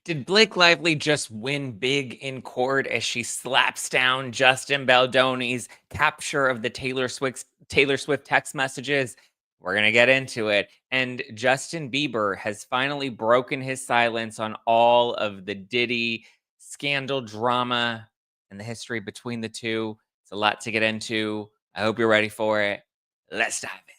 Did Blake Lively just win big in court as she slaps down Justin Baldoni's capture of the Taylor Swift text messages? We're going to get into it. And Justin Bieber has finally broken his silence on all of the Diddy scandal drama and the history between the two. It's a lot to get into. I hope you're ready for it. Let's dive in.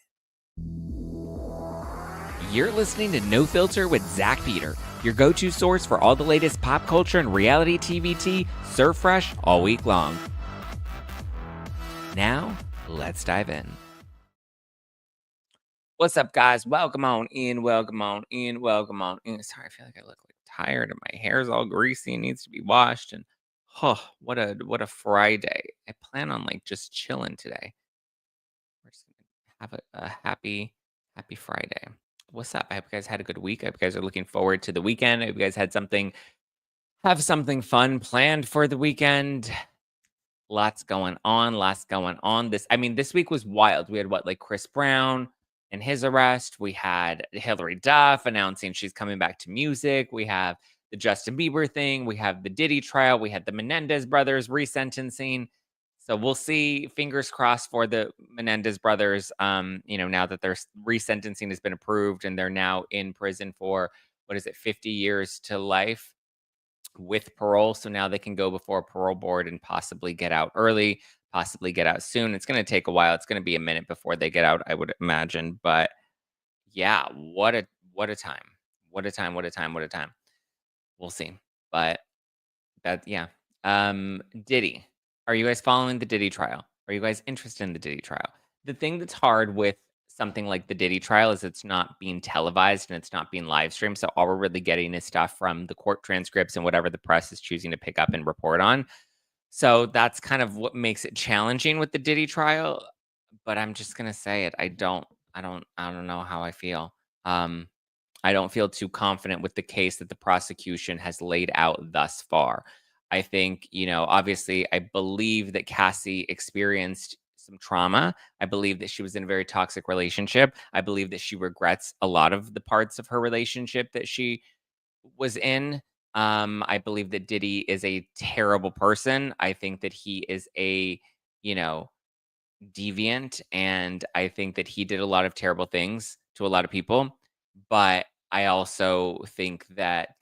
You're listening to No Filter with Zack Peter, your go-to source for all the latest pop culture and reality TV tea, served fresh all week long. Now, let's dive in. What's up, guys? Welcome on in, welcome on in, welcome on in. Sorry, I feel like I look like tired and my hair's all greasy and needs to be washed. And what a Friday. I plan on like just chilling today. We're just gonna have a happy Friday. What's up? I hope you guys had a good week. I hope you guys are looking forward to the weekend. I hope you guys had something fun planned for the weekend. Lots going on. Lots going on. This week was wild. We had like Chris Brown and his arrest. We had Hillary Duff announcing she's coming back to music. We have the Justin Bieber thing. We have the Diddy trial. We had the Menendez brothers resentencing. So we'll see. Fingers crossed for the Menendez brothers. Now that their resentencing has been approved and they're now in prison for 50 years to life with parole. So now they can go before a parole board and possibly get out early, possibly get out soon. It's going to take a while. It's going to be a minute before they get out, I would imagine. But yeah, what a time. What a time, what a time, what a time. We'll see. But yeah. Diddy. Are you guys following the Diddy trial? Are you guys interested in the Diddy trial? The thing that's hard with something like the Diddy trial is it's not being televised and it's not being live streamed. So all we're really getting is stuff from the court transcripts and whatever the press is choosing to pick up and report on. So that's kind of what makes it challenging with the Diddy trial. But I'm just gonna say it. I don't know how I feel. I don't feel too confident with the case that the prosecution has laid out thus far. I think, obviously, I believe that Cassie experienced some trauma. I believe that she was in a very toxic relationship. I believe that she regrets a lot of the parts of her relationship that she was in. I believe that Diddy is a terrible person. I think that he is a, you know, deviant, and I think that he did a lot of terrible things to a lot of people. But I also think that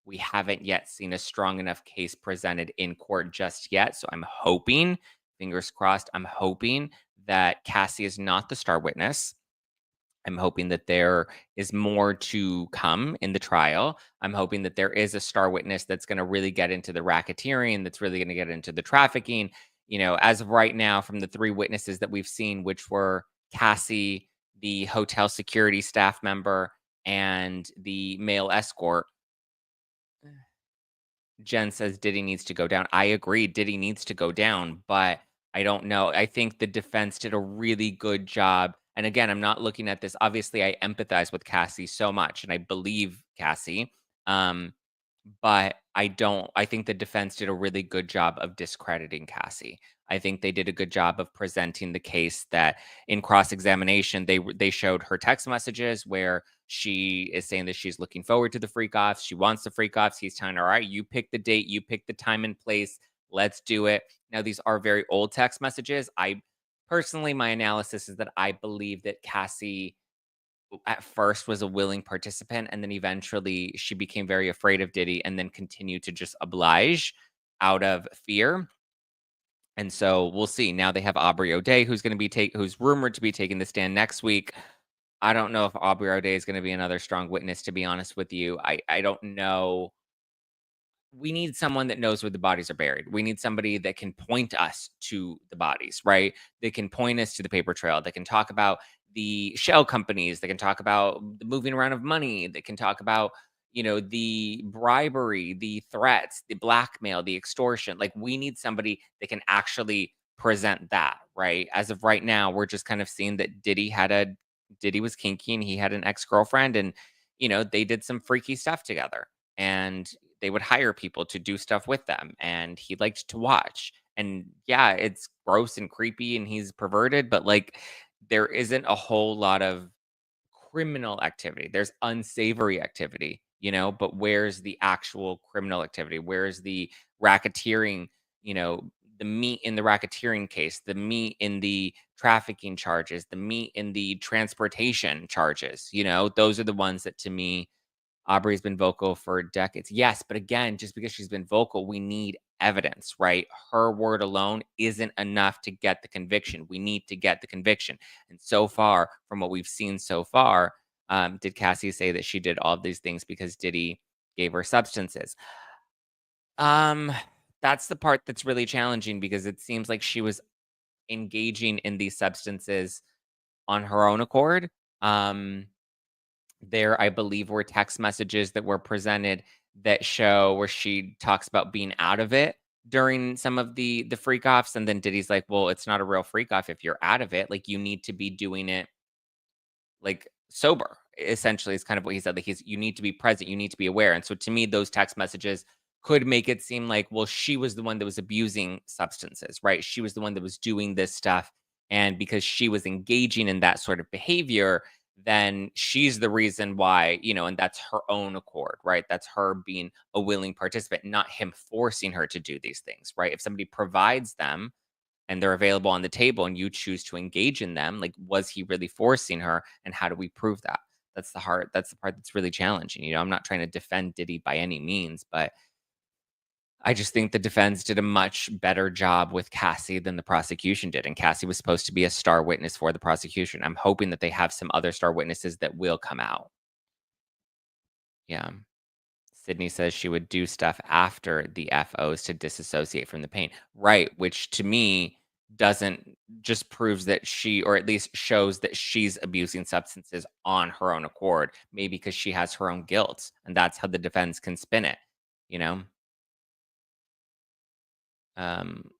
we haven't yet seen a strong enough case presented in court just yet. So I'm hoping, fingers crossed, I'm hoping that Cassie is not the star witness. I'm hoping that there is more to come in the trial. I'm hoping that there is a star witness that's going to really get into the racketeering, that's really going to get into the trafficking. As of right now, from the three witnesses that we've seen, which were Cassie, the hotel security staff member, and the male escort, Jen says Diddy needs to go down. I agree, Diddy needs to go down, but I don't know. I think the defense did a really good job. And again, I'm not looking at this. Obviously, I empathize with Cassie so much and I believe Cassie. Um, but I think the defense did a really good job of discrediting Cassie. I think they did a good job of presenting the case that in cross-examination, they showed her text messages where she is saying that she's looking forward to the freak offs. She wants the freak offs. He's telling her, all right, you pick the date, you pick the time and place. Let's do it. Now, these are very old text messages. My analysis is that I believe that Cassie at first was a willing participant and then eventually she became very afraid of Diddy and then continued to just oblige out of fear. And so we'll see. Now they have Aubrey O'Day, who's rumored to be taking the stand next week. I don't know if Aubrey O'Day is going to be another strong witness, to be honest with you. I don't know. We need someone that knows where the bodies are buried. We need somebody that can point us to the bodies, right? They can point us to the paper trail. They can talk about the shell companies. They can talk about the moving around of money. They can talk about, the bribery, the threats, the blackmail, the extortion. Like, we need somebody that can actually present that, right? As of right now, we're just kind of seeing that Diddy was kinky and he had an ex-girlfriend, and they did some freaky stuff together. And they would hire people to do stuff with them, and he liked to watch. And yeah, it's gross and creepy and he's perverted, but like there isn't a whole lot of criminal activity. There's unsavory activity. but where's the actual criminal activity? Where's the racketeering, you know, the meat in the racketeering case, the meat in the trafficking charges, the meat in the transportation charges, those are the ones that to me Aubrey's been vocal for decades. Yes, but again, just because she's been vocal, we need evidence, right? Her word alone isn't enough to get the conviction. We need to get the conviction. And so far, from what we've seen so far, did Cassie say that she did all of these things because Diddy gave her substances? Um, that's the part that's really challenging because it seems like she was engaging in these substances on her own accord. Um, there, I believe, were text messages that were presented that show where she talks about being out of it during some of the freak offs, and then Diddy's like, "Well, it's not a real freak off if you're out of it. Like, you need to be doing it like sober." Essentially, is kind of what he said. Like, you need to be present, you need to be aware. And so, to me, those text messages could make it seem like, well, she was the one that was abusing substances, right? She was the one that was doing this stuff, and because she was engaging in that sort of behavior, then she's the reason why, and that's her own accord, right? That's her being a willing participant, not him forcing her to do these things, right? If somebody provides them and they're available on the table and you choose to engage in them, like, was he really forcing her, and how do we prove that? That's the part that's really challenging. I'm not trying to defend Diddy by any means, but I just think the defense did a much better job with Cassie than the prosecution did, and Cassie was supposed to be a star witness for the prosecution. I'm hoping that they have some other star witnesses that will come out. Yeah. Sydney says she would do stuff after the FOs to disassociate from the pain. Right, which to me doesn't just proves that she, or at least shows that she's abusing substances on her own accord, maybe because she has her own guilt. And that's how the defense can spin it, you know? Um,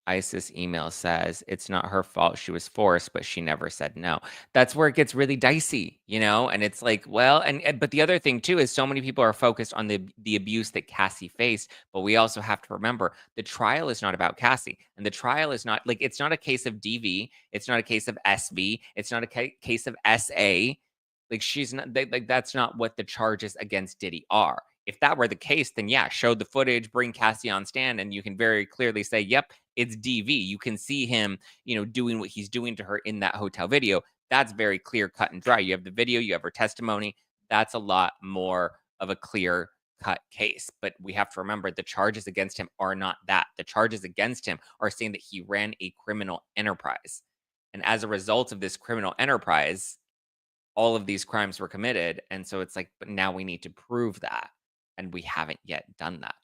ISIS email says it's not her fault she was forced, but she never said no. That's where it gets really dicey, And it's like, well, but the other thing too is so many people are focused on the abuse that Cassie faced, but we also have to remember the trial is not about Cassie, and the trial is not like it's not a case of DV, it's not a case of SV, it's not a case of SA. Like she's not like that's not what the charges against Diddy are. If that were the case, then yeah, show the footage, bring Cassie on stand, and you can very clearly say, yep, it's DV. You can see him, doing what he's doing to her in that hotel video. That's very clear, cut and dry. You have the video, you have her testimony. That's a lot more of a clear cut case. But we have to remember the charges against him are not that. The charges against him are saying that he ran a criminal enterprise. And as a result of this criminal enterprise, all of these crimes were committed. And so it's like, but now we need to prove that. And we haven't yet done that.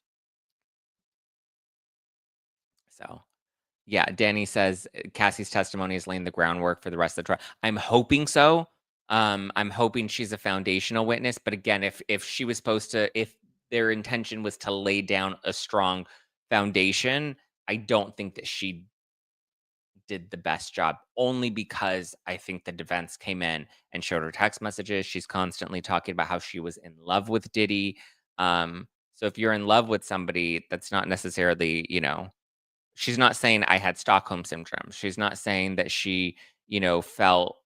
So yeah, Danny says Cassie's testimony is laying the groundwork for the rest of the trial. I'm hoping so. I'm hoping she's a foundational witness. But again, if she was supposed to, if their intention was to lay down a strong foundation, I don't think that she did the best job. Only because I think the defense came in and showed her text messages. She's constantly talking about how she was in love with Diddy. So if you're in love with somebody, that's not necessarily, she's not saying I had Stockholm syndrome. She's not saying that she, felt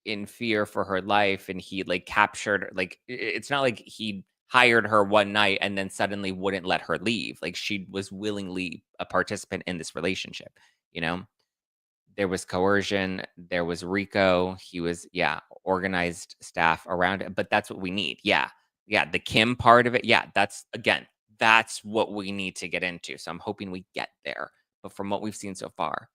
in fear for her life and he like captured like it's not like he hired her one night and then suddenly wouldn't let her leave. Like she was willingly a participant in this relationship, you know? There was coercion, there was Rico, he was yeah, organized staff around it, but that's what we need. Yeah. Yeah, the Kim part of it, yeah, that's again, that's what we need to get into. So I'm hoping we get there. But from what we've seen so far,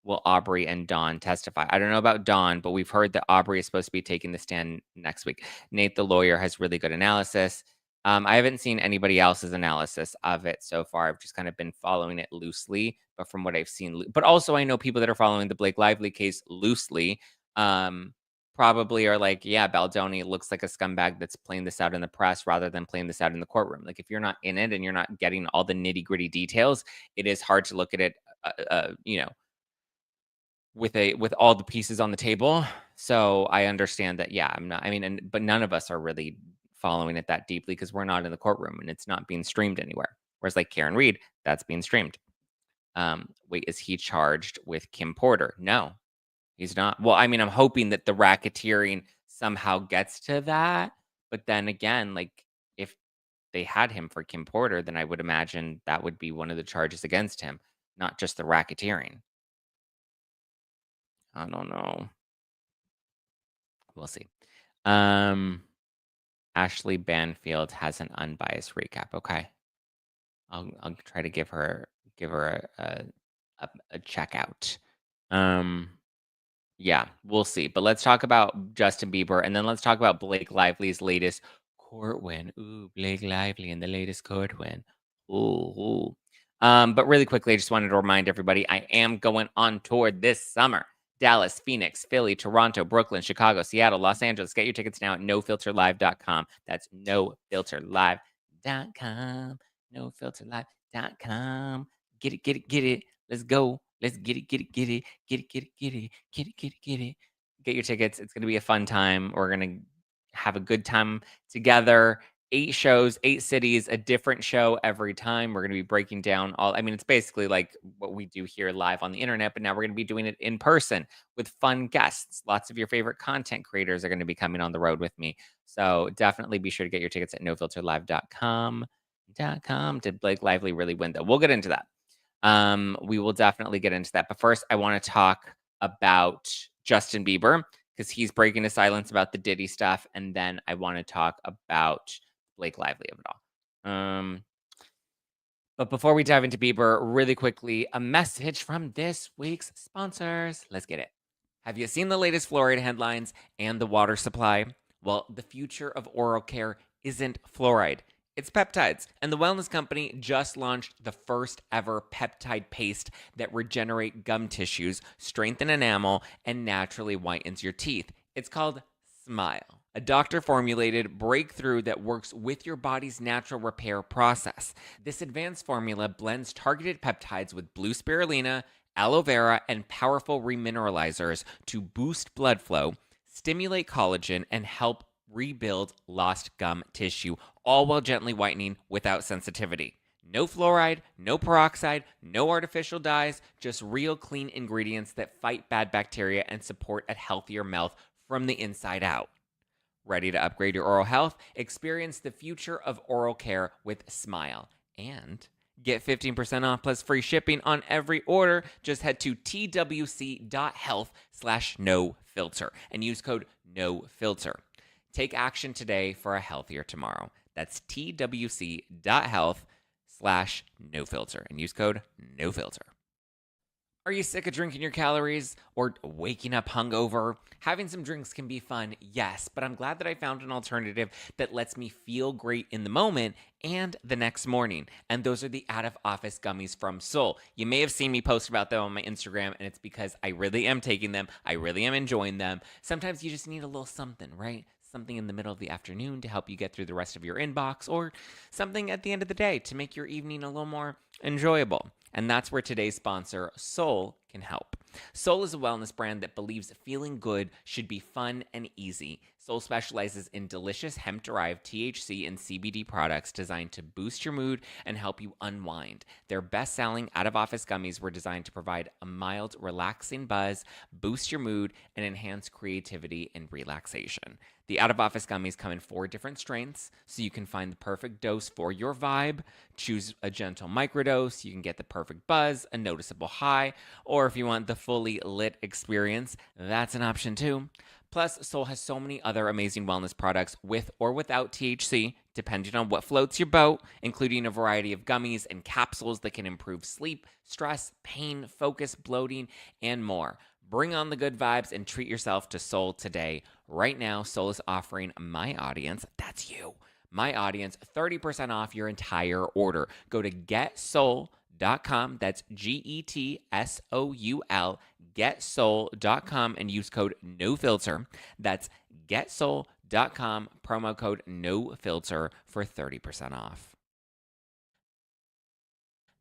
will Aubrey and Dawn testify? I don't know about Dawn, but we've heard that Aubrey is supposed to be taking the stand next week. Nate, the lawyer, has really good analysis. I haven't seen anybody else's analysis of it so far. I've just kind of been following it loosely, but from what I've seen, but also I know people that are following the Blake Lively case loosely. Probably are like, yeah, Baldoni looks like a scumbag that's playing this out in the press rather than playing this out in the courtroom. Like, if you're not in it and you're not getting all the nitty gritty details, it is hard to look at it, with all the pieces on the table. So I understand that, yeah, I'm not I mean, but none of us are really following it that deeply because we're not in the courtroom and it's not being streamed anywhere. Whereas like Karen Reed, that's being streamed. Wait, is he charged with Kim Porter? No, he's not. Well, I mean, I'm hoping that the racketeering somehow gets to that, But then again, like, if they had him for Kim Porter, then I would imagine that would be one of the charges against him, not just the racketeering. I don't know. We'll see. Um, Ashley Banfield has an unbiased recap. Okay, I'll try to give her a check out. Um, Yeah, we'll see. But let's talk about Justin Bieber, and then let's talk about Blake Lively's latest court win. Ooh, Blake Lively and the latest court win. Ooh, ooh. But really quickly, I just wanted to remind everybody I am going on tour this summer. Dallas, Phoenix, Philly, Toronto, Brooklyn, Chicago, Seattle, Los Angeles. Get your tickets now at nofilterlive.com. That's nofilterlive.com. Nofilterlive.com. Get it, get it, get it. Let's go. Let's get it, get it, get it, get it, get it, get it, get it, get it, get it. Get your tickets. It's gonna be a fun time. We're gonna have a good time together. 8 shows, 8 cities, a different show every time. We're gonna be breaking down all I mean, it's basically like what we do here live on the internet, but now we're gonna be doing it in person with fun guests. Lots of your favorite content creators are gonna be coming on the road with me. So definitely be sure to get your tickets at nofilterlive.com Did Blake Lively really win though? We'll get into that. We will definitely get into that. But first, I want to talk about Justin Bieber because he's breaking his silence about the Diddy stuff. And then I want to talk about Blake Lively of it all. But before we dive into Bieber, really quickly, a message from this week's sponsors. Let's get it. Have you seen the latest fluoride headlines and the water supply? Well, the future of oral care isn't fluoride. It's peptides, and the wellness company just launched the first ever peptide paste that regenerate gum tissues, strengthen enamel, and naturally whitens your teeth. It's called Smile, a doctor formulated breakthrough that works with your body's natural repair process. This advanced formula blends targeted peptides with blue spirulina, aloe vera, and powerful remineralizers to boost blood flow, stimulate collagen, and help rebuild lost gum tissue, all while gently whitening without sensitivity. No fluoride, no peroxide, no artificial dyes, just real clean ingredients that fight bad bacteria and support a healthier mouth from the inside out. Ready to upgrade your oral health? Experience the future of oral care with Smile. And get 15% off plus free shipping on every order. Just head to twc.health/nofilter and use code NOFILTER. Take action today for a healthier tomorrow. That's twc.health/nofilter and use code NOFILTER. Are you sick of drinking your calories or waking up hungover? Having some drinks can be fun, yes, but I'm glad that I found an alternative that lets me feel great in the moment and the next morning. And those are the out of office gummies from Soul. You may have seen me post about them on my Instagram, and it's because I really am taking them. I really am enjoying them. Sometimes you just need a little something, right? Something in the middle of the afternoon to help you get through the rest of your inbox, or something at the end of the day to make your evening a little more enjoyable. And that's where today's sponsor, Soul, can help. Soul is a wellness brand that believes feeling good should be fun and easy. Soul specializes in delicious hemp-derived THC and CBD products designed to boost your mood and help you unwind. Their best-selling out-of-office gummies were designed to provide a mild, relaxing buzz, boost your mood, and enhance creativity and relaxation. The out-of-office gummies come in 4 different strengths, so you can find the perfect dose for your vibe. Choose a gentle microdose, you can get the perfect buzz, a noticeable high, or if you want the fully lit experience, that's an option too. Plus, Soul has so many other amazing wellness products with or without THC, depending on what floats your boat, including a variety of gummies and capsules that can improve sleep, stress, pain, focus, bloating, and more. Bring on the good vibes and treat yourself to Soul today. Right now, Soul is offering my audience, that's you, my audience, 30% off your entire order. Go to getsoul.com, that's GETSOUL, getsoul.com, and use code NOFILTER. That's getsoul.com, promo code NOFILTER for 30% off.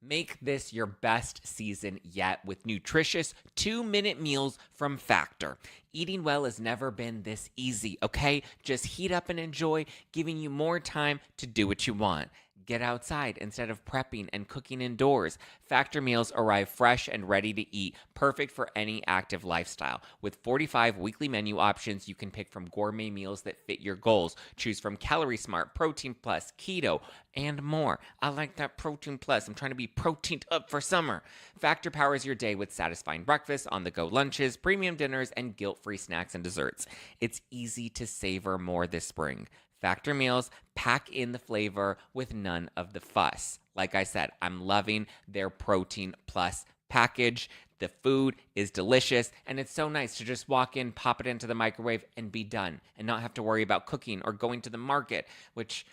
Make this your best season yet with nutritious 2-minute meals from Factor. Eating well has never been this easy, okay? Just heat up and enjoy, giving you more time to do what you want. Get outside instead of prepping and cooking indoors. Factor meals arrive fresh and ready to eat, perfect for any active lifestyle. With 45 weekly menu options, you can pick from gourmet meals that fit your goals. Choose from Calorie Smart, Protein Plus, Keto, and more. I like that Protein Plus. I'm trying to be proteined up for summer. Factor powers your day with satisfying breakfasts, on the go lunches, premium dinners, and guilt free snacks and desserts. It's easy to savor more this spring. Factor meals pack in the flavor with none of the fuss. Like I said, I'm loving their Protein Plus package. The food is delicious, and it's so nice to just walk in, pop it into the microwave, and be done, and not have to worry about cooking or going to the market, which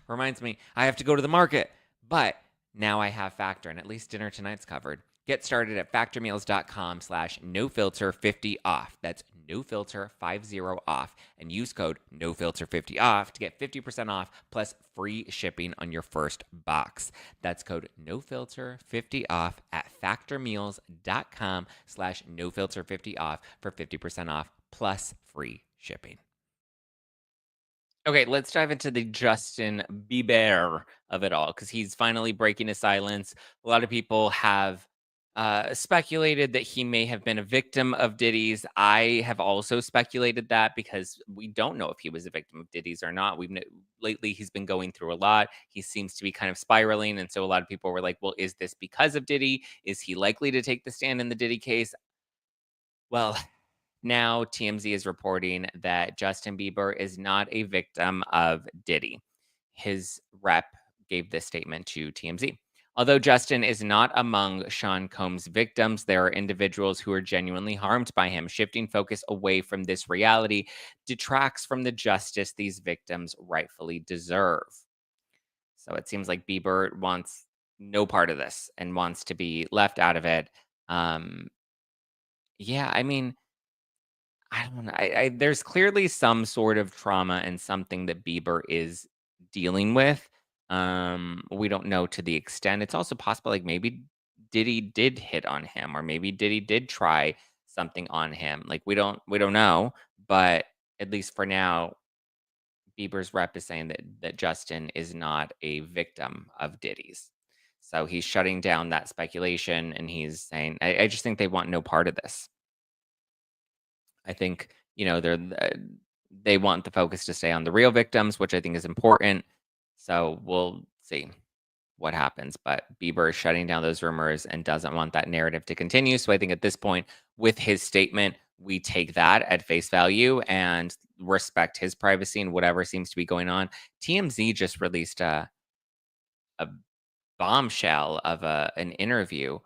reminds me, I have to go to the market. But now I have Factor, and at least dinner tonight's covered. Get started at factormeals.com/nofilter50off. That's nofilter50off, and use code nofilter50off to get 50% off plus free shipping on your first box. That's code nofilter50off at factormeals.com/nofilter50off for 50% off plus free shipping. Okay, let's dive into the Justin Bieber of it all because he's finally breaking his silence. A lot of people have speculated that he may have been a victim of Diddy's. I have also speculated that because we don't know if he was a victim of Diddy's or not. Lately he's been going through a lot. He seems to be kind of spiraling, and so a lot of people were like, "Well, is this because of Diddy? Is he likely to take the stand in the Diddy case?" Well, now TMZ is reporting that Justin Bieber is not a victim of Diddy. His rep gave this statement to TMZ. Although Justin is not among Sean Combs' victims, there are individuals who are genuinely harmed by him. Shifting focus away from this reality detracts from the justice these victims rightfully deserve. So it seems like Bieber wants no part of this and wants to be left out of it. Um, yeah, I mean, I don't know. There's clearly some sort of trauma and something that Bieber is dealing with. We don't know to the extent. It's also possible, like maybe Diddy did hit on him, or maybe Diddy did try something on him. Like we don't know, but at least for now, Bieber's rep is saying that Justin is not a victim of Diddy's. So he's shutting down that speculation, and he's saying, I just think they want no part of this. I think, they want the focus to stay on the real victims, which I think is important. So we'll see what happens. But Bieber is shutting down those rumors and doesn't want that narrative to continue. So I think at this point, with his statement, we take that at face value and respect his privacy and whatever seems to be going on. TMZ just released a bombshell of an interview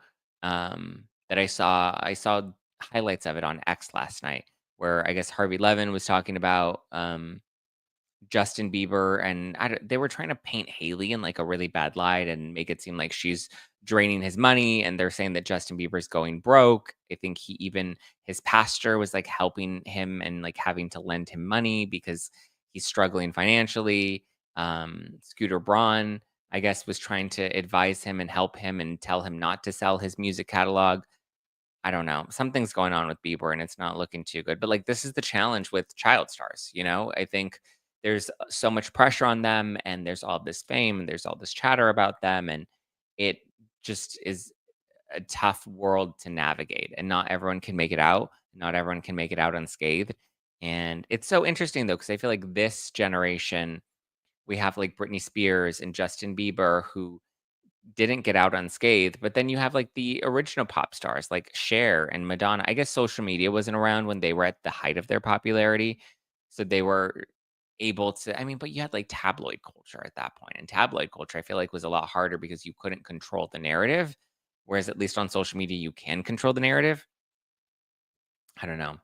that I saw highlights of it on X last night, where I guess Harvey Levin was talking about Justin Bieber, and they were trying to paint Haley in like a really bad light and make it seem like she's draining his money. And they're saying that Justin Bieber's going broke. I think his pastor was like helping him and like having to lend him money because he's struggling financially. Scooter Braun, I guess, was trying to advise him and help him and tell him not to sell his music catalog. I don't know. Something's going on with Bieber and it's not looking too good. But like this is the challenge with child stars, you know? I think there's so much pressure on them and there's all this fame and there's all this chatter about them and it just is a tough world to navigate and not everyone can make it out. Not everyone can make it out unscathed. And it's so interesting though cuz I feel like this generation we have like Britney Spears and Justin Bieber who didn't get out unscathed, but then you have, like, the original pop stars, like Cher and Madonna. I guess social media wasn't around when they were at the height of their popularity, so they were able to but you had, like, tabloid culture at that point, and tabloid culture, I feel like, was a lot harder because you couldn't control the narrative, whereas at least on social media, you can control the narrative. I don't know.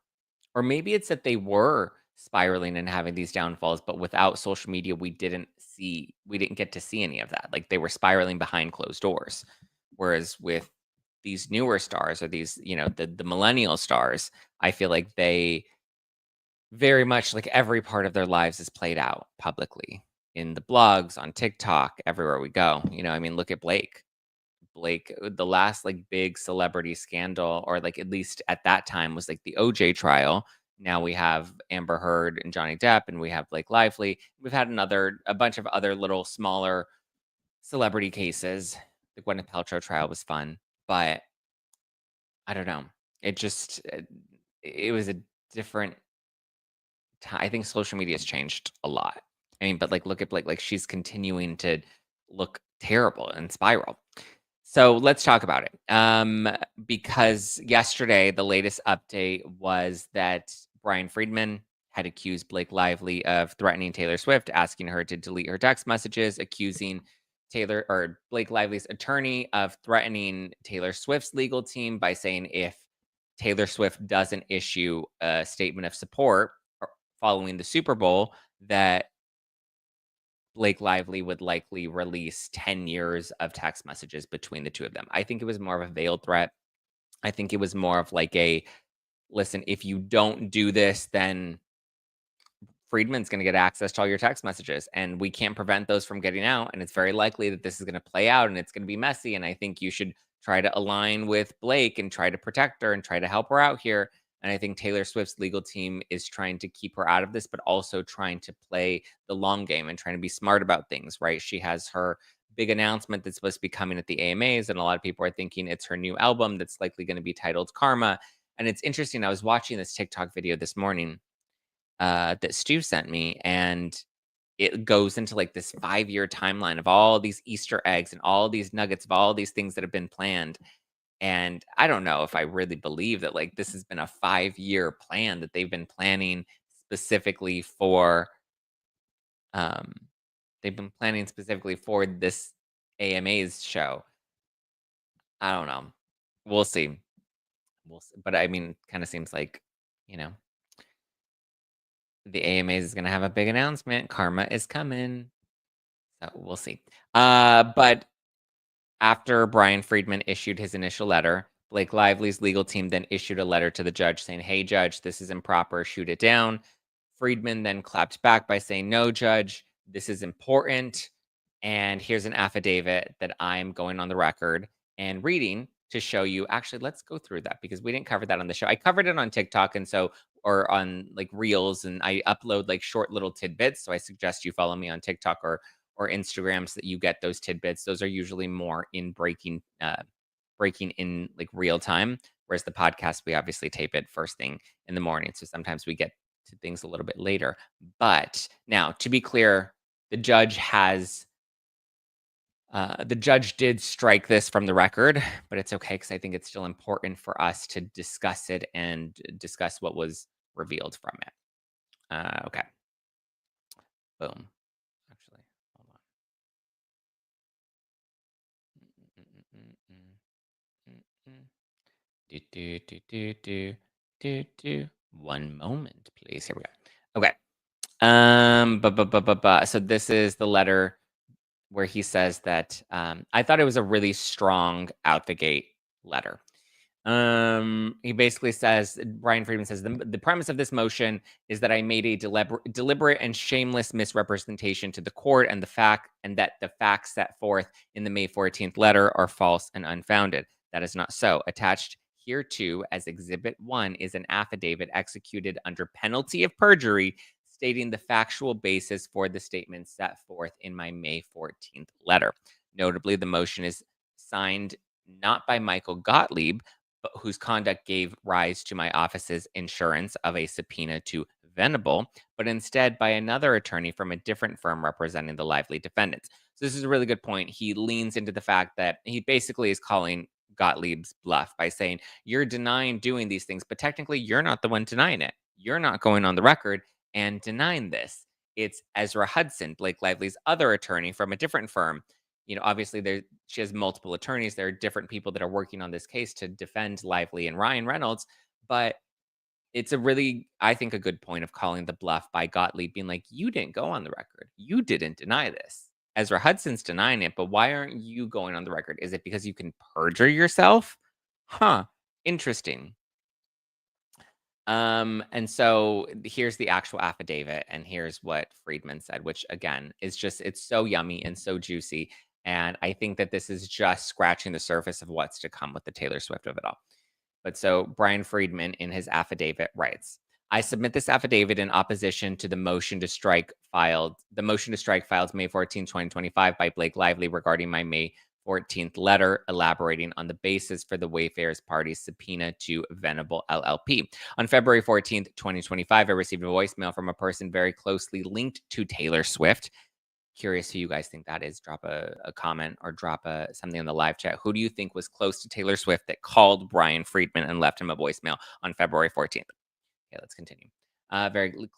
Or maybe it's that they were spiraling and having these downfalls, but without social media, we didn't get to see any of that. Like they were spiraling behind closed doors. Whereas with these newer stars or these, the millennial stars, I feel like they very much like every part of their lives is played out publicly in the blogs, on TikTok, everywhere we go. Look at Blake. The last, like, big celebrity scandal, or, like, at least at that time, was, like, the OJ trial. Now we have Amber Heard and Johnny Depp, and we have Blake Lively. We've had a bunch of other little smaller celebrity cases. The Gwyneth Paltrow trial was fun, but I don't know. It just it was a different I think social media has changed a lot. I mean, but like look at like she's continuing to look terrible and spiral. So let's talk about it. Because yesterday the latest update was that Brian Friedman had accused Blake Lively of threatening Taylor Swift, asking her to delete her text messages, accusing Taylor or Blake Lively's attorney of threatening Taylor Swift's legal team by saying if Taylor Swift doesn't issue a statement of support following the Super Bowl, that Blake Lively would likely release 10 years of text messages between the two of them. I think it was more of a veiled threat. I think it was more of like a listen, if you don't do this, then Friedman's going to get access to all your text messages, and we can't prevent those from getting out. And it's very likely that this is going to play out and it's going to be messy. And I think you should try to align with Blake and try to protect her and try to help her out here. And I think Taylor Swift's legal team is trying to keep her out of this, but also trying to play the long game and trying to be smart about things, right? She has her big announcement that's supposed to be coming at the AMAs, and a lot of people are thinking it's her new album that's likely going to be titled Karma. And it's interesting. I was watching this TikTok video this morning that Stu sent me, and it goes into like this 5-year timeline of all these Easter eggs and all these nuggets of all these things that have been planned. And I don't know if I really believe that like this has been a 5-year plan that they've been planning specifically for um they've been planning specifically for this AMA's show. I don't know. We'll see. We'll see. But I mean, kind of seems like, you know, the AMAs is going to have a big announcement. Karma is coming. So we'll see. But after Brian Friedman issued his initial letter, Blake Lively's legal team then issued a letter to the judge saying, "Hey, judge, this is improper. Shoot it down." Friedman then clapped back by saying, "No, judge, this is important. And here's an affidavit that I'm going on the record and reading to show you." Actually, let's go through that because we didn't cover that on the show. I covered it on TikTok and so, or on like Reels, and I upload like short little tidbits. So I suggest you follow me on TikTok or Instagram so that you get those tidbits. Those are usually more in breaking in like real time. Whereas the podcast, we obviously tape it first thing in the morning. So sometimes we get to things a little bit later. But now, to be clear, the judge has the judge did strike this from the record, but it's okay because I think it's still important for us to discuss it and discuss what was revealed from it. Okay. Boom. Actually, hold on. Mm-mm-mm-mm-mm-mm. Do, do, do, do, do, do, do. One moment, please. Here we go. Okay. So this is the letter where he says that I thought it was a really strong out the gate letter. He basically says, Brian Friedman says, the premise of this motion is that I made a deliberate and shameless misrepresentation to the court, and that the facts set forth in the May 14th letter are false and unfounded. That is not so. Attached hereto as Exhibit 1 is an affidavit executed under penalty of perjury stating the factual basis for the statements set forth in my May 14th letter. Notably, the motion is signed not by Michael Gottlieb, whose conduct gave rise to my office's insurance of a subpoena to Venable, but instead by another attorney from a different firm representing the Lively defendants. So this is a really good point. He leans into the fact that he basically is calling Gottlieb's bluff by saying, "You're denying doing these things, but technically you're not the one denying it. You're not going on the record and denying this. It's Ezra Hudson, Blake Lively's other attorney from a different firm. Obviously she has multiple attorneys. There are different people that are working on this case to defend Lively and Ryan Reynolds, but it's a really, I think, a good point of calling the bluff by Gottlieb being like, you didn't go on the record. You didn't deny this. Ezra Hudson's denying it, but why aren't you going on the record? Is it because you can perjure yourself? Huh. Interesting. And so here's the actual affidavit, and here's what Friedman said, which again is just, it's so yummy and so juicy. And I think that this is just scratching the surface of what's to come with the Taylor Swift of it all. But so Brian Friedman in his affidavit writes, I submit this affidavit in opposition to the motion to strike filed May 14, 2025 by Blake Lively regarding my May 14th letter elaborating on the basis for the Wayfarers Party's subpoena to Venable LLP. On February 14th, 2025, I received a voicemail from a person very closely linked to Taylor Swift. Curious who you guys think that is. Drop a comment or drop something in the live chat. Who do you think was close to Taylor Swift that called Brian Friedman and left him a voicemail on February 14th? Okay, let's continue.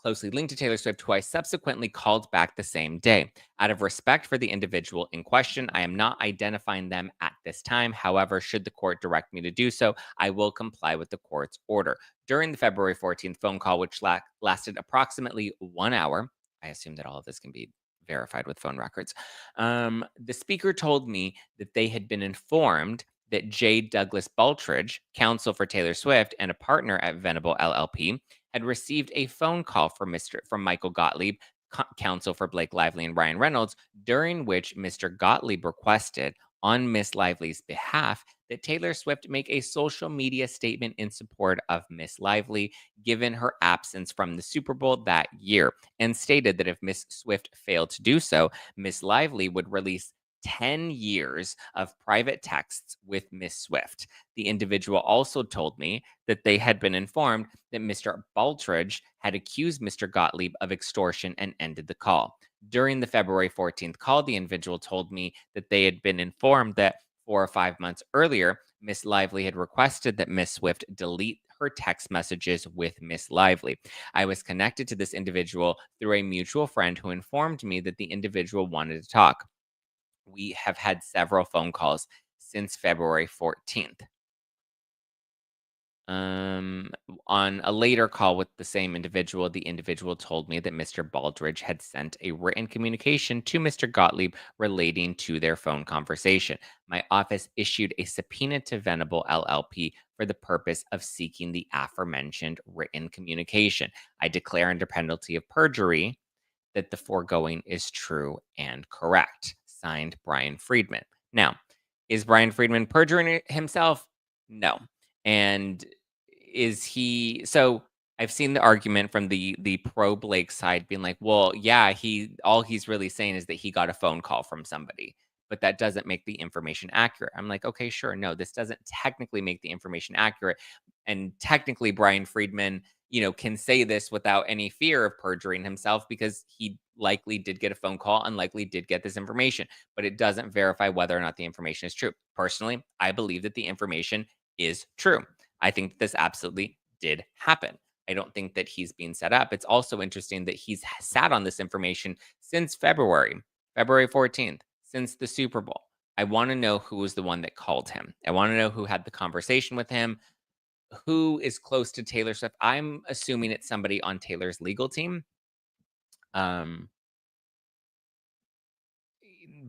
Closely linked to Taylor Swift, who I subsequently called back the same day. Out of respect for the individual in question, I am not identifying them at this time. However, should the court direct me to do so, I will comply with the court's order. During the February 14th phone call, which lasted approximately 1 hour, I assume that all of this can be verified with phone records. The speaker told me that they had been informed that J. Douglas Baltridge, counsel for Taylor Swift and a partner at Venable LLP, had received a phone call from Michael Gottlieb, counsel for Blake Lively and Ryan Reynolds, during which Mr. Gottlieb requested on Miss Lively's behalf that Taylor Swift make a social media statement in support of Miss Lively, given her absence from the Super Bowl that year, and stated that if Miss Swift failed to do so, Miss Lively would release 10 years of private texts with Miss Swift. The individual also told me that they had been informed that Mr. Baltridge had accused Mr. Gottlieb of extortion and ended the call. During the February 14th call, the individual told me that they had been informed that 4 or 5 months earlier, Miss Lively had requested that Miss Swift delete her text messages with Miss Lively. I was connected to this individual through a mutual friend who informed me that the individual wanted to talk. We have had several phone calls since February 14th. Um, on a later call with the same individual, the individual told me that Mr. Baldridge had sent a written communication to Mr. Gottlieb relating to their phone conversation. My office issued a subpoena to Venable LLP for the purpose of seeking the aforementioned written communication. I declare under penalty of perjury that the foregoing is true and correct. Signed, Brian Friedman. Now, is Brian Friedman perjuring himself? No. And is he so I've seen the argument from the pro Blake side being like, well, yeah, he's really saying is that he got a phone call from somebody, but that doesn't make the information accurate. I'm like, okay, sure. No, this doesn't technically make the information accurate. And technically, Brian Friedman, can say this without any fear of perjuring himself because he likely did get a phone call and likely did get this information, but it doesn't verify whether or not the information is true. Personally, I believe that the information is true. I think that this absolutely did happen. I don't think that he's being set up. It's also interesting that he's sat on this information since February 14th, since the Super Bowl. I want to know who was the one that called him. I want to know who had the conversation with him, who is close to Taylor Swift. I'm assuming it's somebody on Taylor's legal team. Um,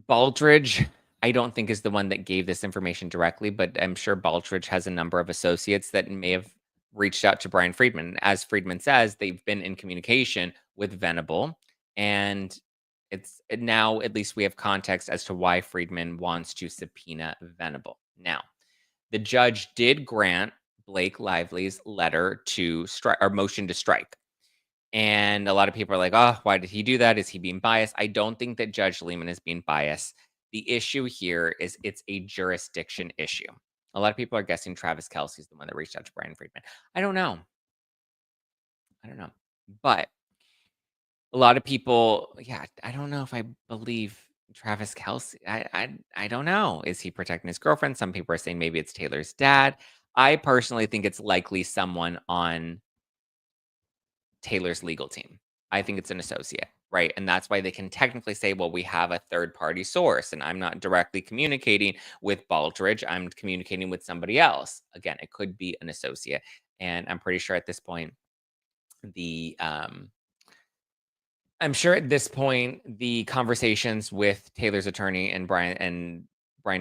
Baldridge, I don't think is the one that gave this information directly, but I'm sure Baldridge has a number of associates that may have reached out to Brian Friedman. As Friedman says, they've been in communication with Venable, and it's now at least we have context as to why Friedman wants to subpoena Venable. Now, the judge did grant Blake Lively's letter to strike or motion to strike. And a lot of people are like, oh, why did he do that? Is he being biased? I don't think that Judge Lehman is being biased. The issue here is it's a jurisdiction issue. A lot of people are guessing Travis Kelsey is the one that reached out to Brian Friedman. I don't know. I don't know. But a lot of people, yeah, I don't know if I believe Travis Kelsey. I don't know. Is he protecting his girlfriend? Some people are saying maybe it's Taylor's dad. I personally think it's likely someone on Taylor's legal team. I think it's an associate, right? And that's why they can technically say, well, we have a third party source, and I'm not directly communicating with Baldridge. I'm communicating with somebody else. Again, it could be an associate. And I'm pretty sure at this point, the I'm sure at this point the conversations with Taylor's attorney and Brian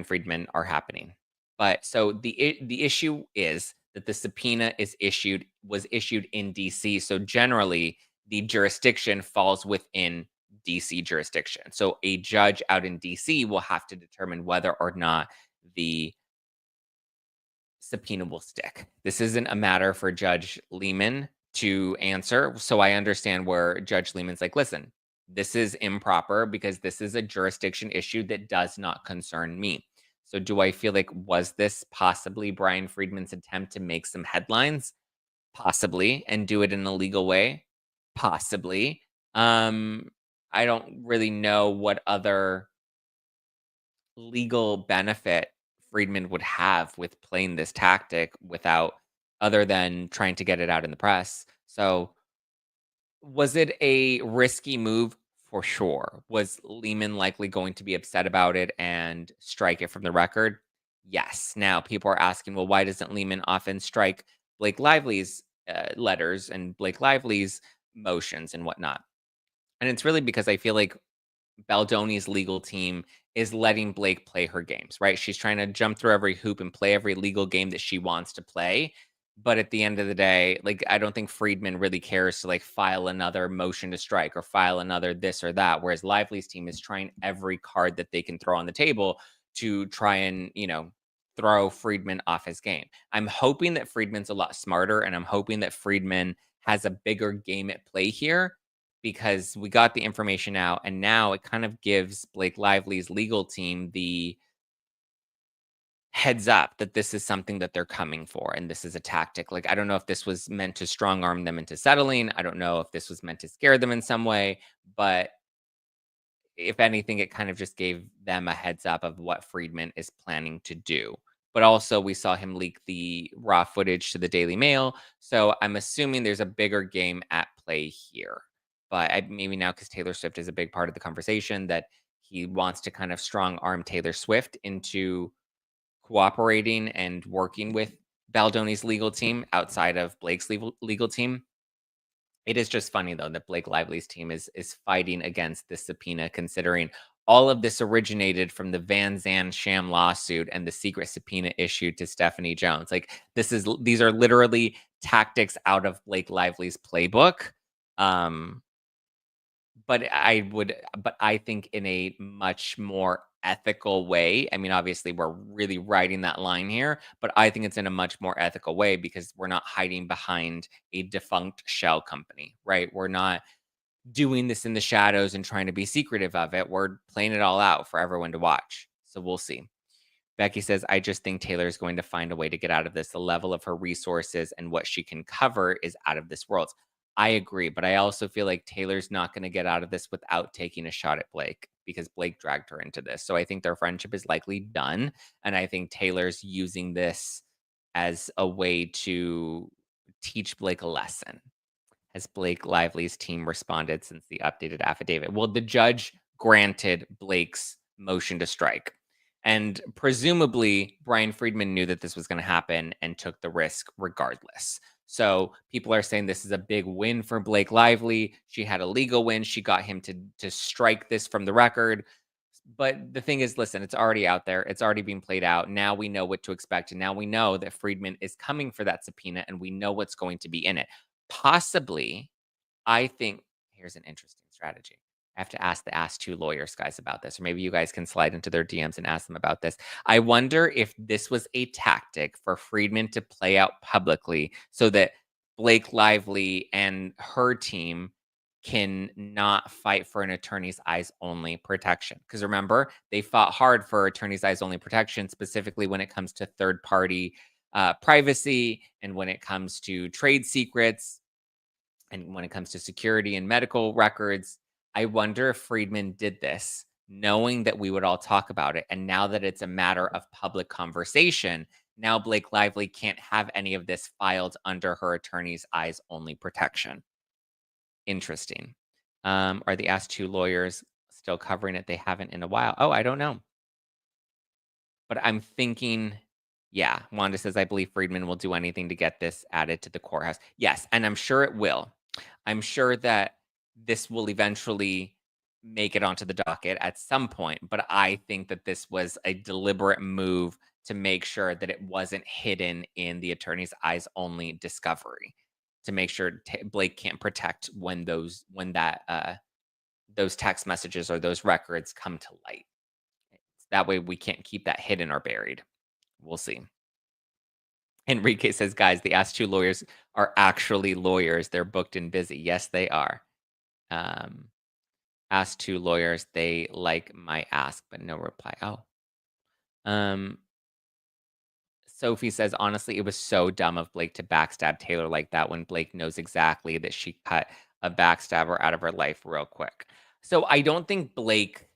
Friedman are happening. But so the issue is that the subpoena was issued in DC. So generally the jurisdiction falls within DC jurisdiction. So a judge out in DC will have to determine whether or not the subpoena will stick. This isn't a matter for Judge Lehman to answer. So I understand where Judge Lehman's like, listen, this is improper because this is a jurisdiction issue that does not concern me. So do I feel like was this possibly Brian Friedman's attempt to make some headlines? Possibly, and do it in a legal way? Possibly. Um, I don't really know what other legal benefit Friedman would have with playing this tactic without other than trying to get it out in the press. So, was it a risky move? For sure. Was Lehman likely going to be upset about it and strike it from the record? Yes. Now, people are asking, well, why doesn't Lehman often strike Blake Lively's letters and Blake Lively's motions and whatnot? And it's really because I feel like Baldoni's legal team is letting Blake play her games, right? She's trying to jump through every hoop and play every legal game that she wants to play. But at the end of the day, like, I don't think Friedman really cares to like file another motion to strike or file another this or that. Whereas Lively's team is trying every card that they can throw on the table to try and, throw Friedman off his game. I'm hoping that Friedman's a lot smarter and I'm hoping that Friedman has a bigger game at play here because we got the information out and now it kind of gives Blake Lively's legal team the heads up that this is something that they're coming for and this is a tactic. Like, I don't know if this was meant to strong arm them into settling. I don't know if this was meant to scare them in some way, but if anything, it kind of just gave them a heads up of what Friedman is planning to do. But also, we saw him leak the raw footage to the Daily Mail. So I'm assuming there's a bigger game at play here. But maybe now, because Taylor Swift is a big part of the conversation, that he wants to kind of strong arm Taylor Swift into cooperating and working with Baldoni's legal team outside of Blake's legal team. It is just funny though that Blake Lively's team is fighting against this subpoena, considering all of this originated from the Van Zandt sham lawsuit and the secret subpoena issued to Stephanie Jones. Like, these are literally tactics out of Blake Lively's playbook. Um, but I think in a much more ethical way. I mean, obviously, we're really riding that line here, but I think it's in a much more ethical way because we're not hiding behind a defunct shell company, right? We're not doing this in the shadows and trying to be secretive of it. We're playing it all out for everyone to watch. So we'll see. Becky says, I just think Taylor is going to find a way to get out of this. The level of her resources and what she can cover is out of this world. I agree, but I also feel like Taylor's not going to get out of this without taking a shot at Blake because Blake dragged her into this. So I think their friendship is likely done. And I think Taylor's using this as a way to teach Blake a lesson. Has Blake Lively's team responded since the updated affidavit? Well, the judge granted Blake's motion to strike. And presumably, Brian Friedman knew that this was going to happen and took the risk regardless. So people are saying this is a big win for Blake Lively. She had a legal win. She got him to strike this from the record. But the thing is, listen, it's already out there. It's already being played out. Now we know what to expect. And now we know that Friedman is coming for that subpoena and we know what's going to be in it. Possibly, I think here's an interesting strategy. I have to ask the Ask Two Lawyers guys about this, or maybe you guys can slide into their DMs and ask them about this. I wonder if this was a tactic for Friedman to play out publicly so that Blake Lively and her team can not fight for an attorney's eyes only protection. Because remember, they fought hard for attorney's eyes only protection, specifically when it comes to third party privacy and when it comes to trade secrets and when it comes to security and medical records. I wonder if Friedman did this knowing that we would all talk about it. And now that it's a matter of public conversation, now Blake Lively can't have any of this filed under her attorney's eyes only protection. Interesting. Are the Ask Two lawyers still covering it? They haven't in a while. Oh, I don't know. But I'm thinking, yeah, Wanda says, I believe Friedman will do anything to get this added to the courthouse. Yes, and I'm sure it will. I'm sure that this will eventually make it onto the docket at some point, but I think that this was a deliberate move to make sure that it wasn't hidden in the attorney's eyes only discovery to make sure Blake can't protect when those text messages or those records come to light. That way we can't keep that hidden or buried. We'll see. Enrique says, "Guys, the Ask Two lawyers are actually lawyers. They're booked and busy." Yes, they are. Um, Ask Two lawyers, they like my ask, but no reply. Oh. Um, Sophie says, "Honestly, it was so dumb of Blake to backstab Taylor like that when Blake knows exactly that she cut a backstabber out of her life real quick." So I don't think Blake,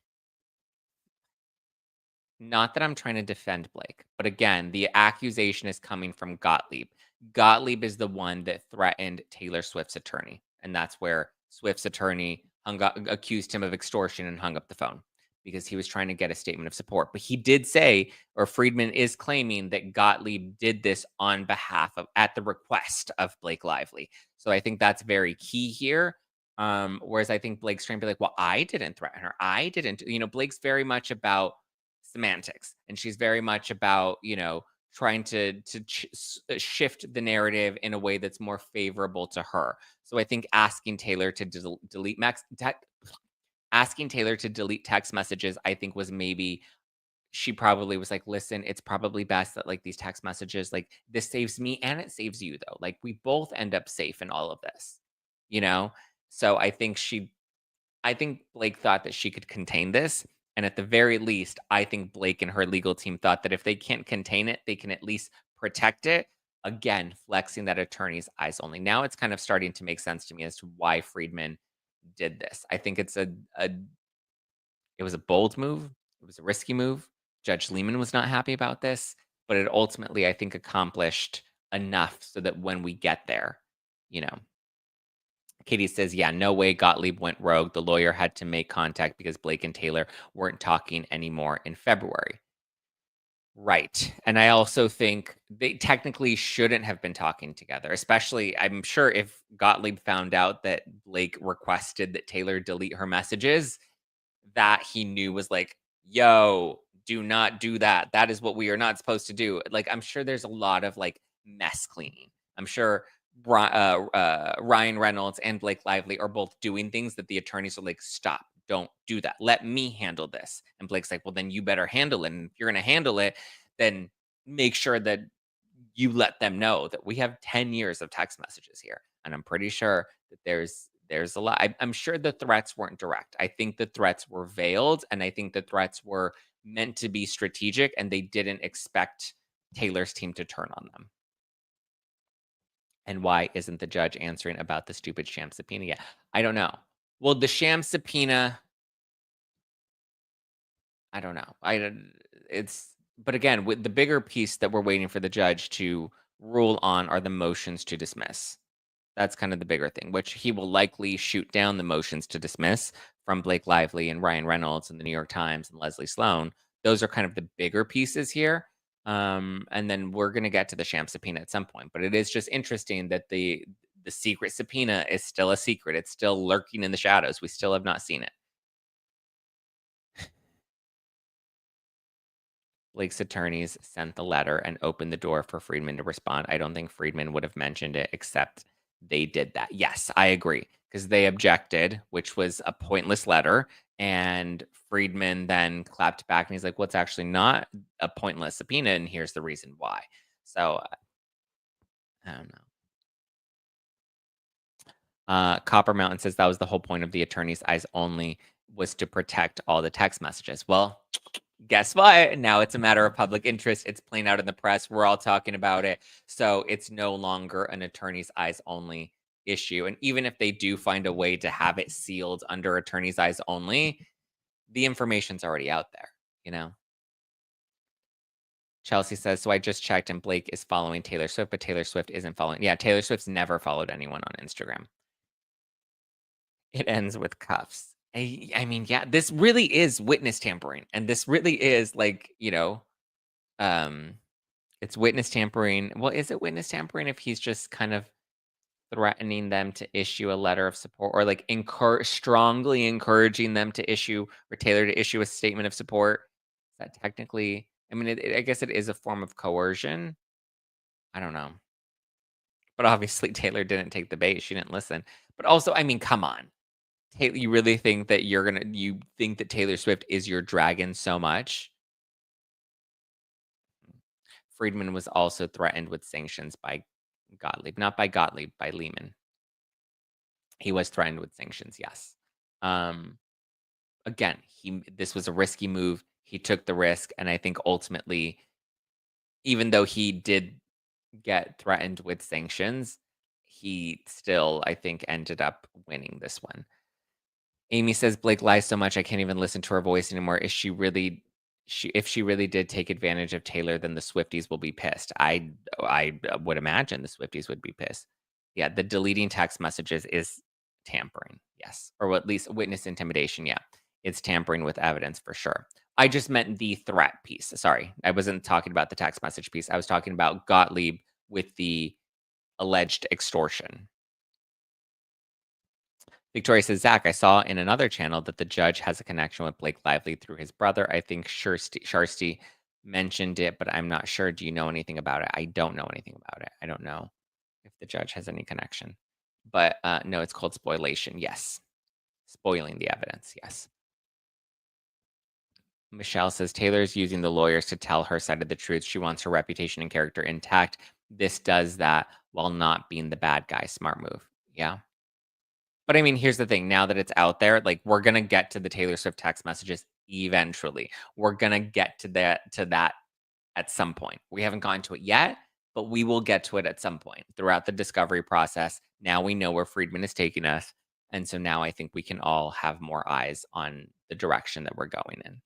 not that I'm trying to defend Blake, but again, the accusation is coming from Gottlieb. Gottlieb is the one that threatened Taylor Swift's attorney, and that's where Swift's attorney accused him of extortion and hung up the phone because he was trying to get a statement of support. But he did say, or Friedman is claiming that Gottlieb did this on behalf of, at the request of Blake Lively. So I think that's very key here. Whereas I think Blake's trying to be like, well, I didn't threaten her. I didn't, Blake's very much about semantics, and she's very much about, trying to shift the narrative in a way that's more favorable to her. So I think asking Taylor to asking Taylor to delete text messages, I think was maybe, she probably was like, listen, it's probably best that like these text messages, like this saves me and it saves you though. Like we both end up safe in all of this, you know? So I think Blake thought that she could contain this. And at the very least, I think Blake and her legal team thought that if they can't contain it, they can at least protect it. Again, flexing that attorney's eyes only. Now it's kind of starting to make sense to me as to why Friedman did this. I think it was a bold move. It was a risky move. Judge Lehman was not happy about this, but it ultimately, I think, accomplished enough so that when we get there, you know, Katie says, yeah, no way Gottlieb went rogue. The lawyer had to make contact because Blake and Taylor weren't talking anymore in February. Right. And I also think they technically shouldn't have been talking together, especially I'm sure if Gottlieb found out that Blake requested that Taylor delete her messages, that he knew was like, yo, do not do that. That is what we are not supposed to do. Like, I'm sure there's a lot of like mess cleaning. I'm sure Ryan Reynolds and Blake Lively are both doing things that the attorneys are like, stop, don't do that. Let me handle this. And Blake's like, well, then you better handle it. And if you're going to handle it, then make sure that you let them know that we have 10 years of text messages here. And I'm pretty sure that there's a lot. I'm sure the threats weren't direct. I think the threats were veiled, and I think the threats were meant to be strategic, and they didn't expect Taylor's team to turn on them. And why isn't the judge answering about the stupid sham subpoena yet? I don't know. Well, the sham subpoena, I don't know. It's, but again, with the bigger piece that we're waiting for the judge to rule on are the motions to dismiss. That's kind of the bigger thing, which he will likely shoot down the motions to dismiss from Blake Lively and Ryan Reynolds and the New York Times and Leslie Sloan. Those are kind of the bigger pieces here. And then we're going to get to the sham subpoena at some point. But it is just interesting that the secret subpoena is still a secret. It's still lurking in the shadows. We still have not seen it. Blake's attorneys sent the letter and opened the door for Friedman to respond. I don't think Friedman would have mentioned it except they did that. Yes, I agree. Because they objected, which was a pointless letter. And Friedman then clapped back and he's like, well, it's actually not a pointless subpoena. And here's the reason why. So I don't know. Copper Mountain says that was the whole point of the attorney's eyes only was to protect all the text messages. Well, guess what? Now it's a matter of public interest. It's playing out in the press. We're all talking about it. So it's no longer an attorney's eyes only issue. And even if they do find a way to have it sealed under attorney's eyes only, the information's already out there, you know? Chelsea says, so I just checked and Blake is following Taylor Swift, but Taylor Swift isn't following. Yeah, Taylor Swift's never followed anyone on Instagram. It ends with cuffs. I mean, yeah, this really is witness tampering, and this really is like, um, it's witness tampering. Well, is it witness tampering if he's just kind of threatening them to issue a letter of support or like strongly encouraging them to issue or Taylor to issue a statement of support? Is that technically, I mean, I guess it is a form of coercion. I don't know. But obviously Taylor didn't take the bait. She didn't listen. But also, I mean, come on. You really think that you think that Taylor Swift is your dragon so much? Friedman was also threatened with sanctions by Gottlieb, not by Gottlieb, by Lehman. He was threatened with sanctions, yes. Um, Again, this was a risky move. He took the risk, and I think ultimately, even though he did get threatened with sanctions, he still, I think, ended up winning this one. Amy says Blake lies so much I can't even listen to her voice anymore. Is she really if she really did take advantage of Taylor, then the Swifties will be pissed. I would imagine the Swifties would be pissed. Yeah, the deleting text messages is tampering. Yes. Or at least witness intimidation. Yeah. It's tampering with evidence for sure. I just meant the threat piece. Sorry. I wasn't talking about the text message piece. I was talking about Gottlieb with the alleged extortion. Victoria says, Zach, I saw in another channel that the judge has a connection with Blake Lively through his brother. I think Sharsty mentioned it, but I'm not sure. Do you know anything about it? I don't know anything about it. I don't know if the judge has any connection. But no, it's called spoliation. Yes. Spoiling the evidence. Yes. Michelle says Taylor's using the lawyers to tell her side of the truth. She wants her reputation and character intact. This does that while not being the bad guy. Smart move. Yeah. But I mean, here's the thing. Now that it's out there, like we're gonna get to the Taylor Swift text messages eventually. We're gonna get to that at some point. We haven't gotten to it yet, but we will get to it at some point throughout the discovery process. Now we know where Friedman is taking us. And so now I think we can all have more eyes on the direction that we're going in.